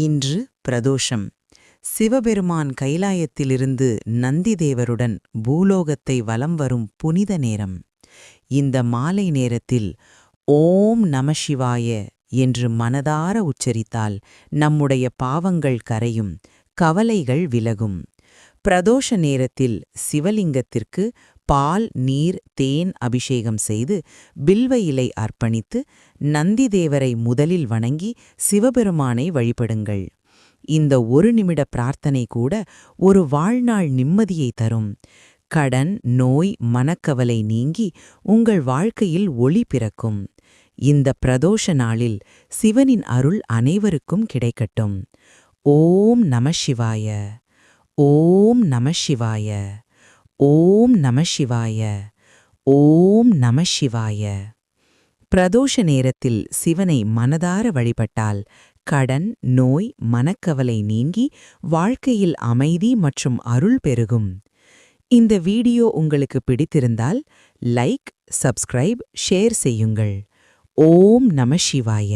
இன்று பிரதோஷம். சிவபெருமான் கைலாயத்திலிருந்து நந்திதேவருடன் பூலோகத்தை வலம் வரும் புனித நேரம். இந்த மாலை நேரத்தில் ஓம் நமசிவாய என்று மனதார உச்சரித்தால் நம்முடைய பாவங்கள் கரையும், கவலைகள் விலகும். பிரதோஷ நேரத்தில் சிவலிங்கத்திற்கு பால், நீர், தேன் அபிஷேகம் செய்து பில்வ இலை அர்ப்பணித்து நந்திதேவரை முதலில் வணங்கி சிவபெருமானை வழிபடுங்கள். இந்த ஒரு நிமிட பிரார்த்தனை கூட ஒரு வாழ்நாள் நிம்மதியை தரும். கடன், நோய், மனக்கவலை நீங்கி உங்கள் வாழ்க்கையில் ஒளி பிறக்கும். இந்த பிரதோஷ நாளில் சிவனின் அருள் அனைவருக்கும் கிடைக்கட்டும். ஓம் நமசிவாய, ஓம் நமசிவாய, ஓம் நமசிவாய, ஓம் நமசிவாய. பிரதோஷ நேரத்தில் சிவனை மனதார வழிபட்டால் கடன், நோய், மனக்கவலை நீங்கி வாழ்க்கையில் அமைதி மற்றும் அருள் பெருகும். இந்த வீடியோ உங்களுக்கு பிடித்திருந்தால் லைக், சப்ஸ்கிரைப், ஷேர் செய்யுங்கள். ஓம் நமசிவாய.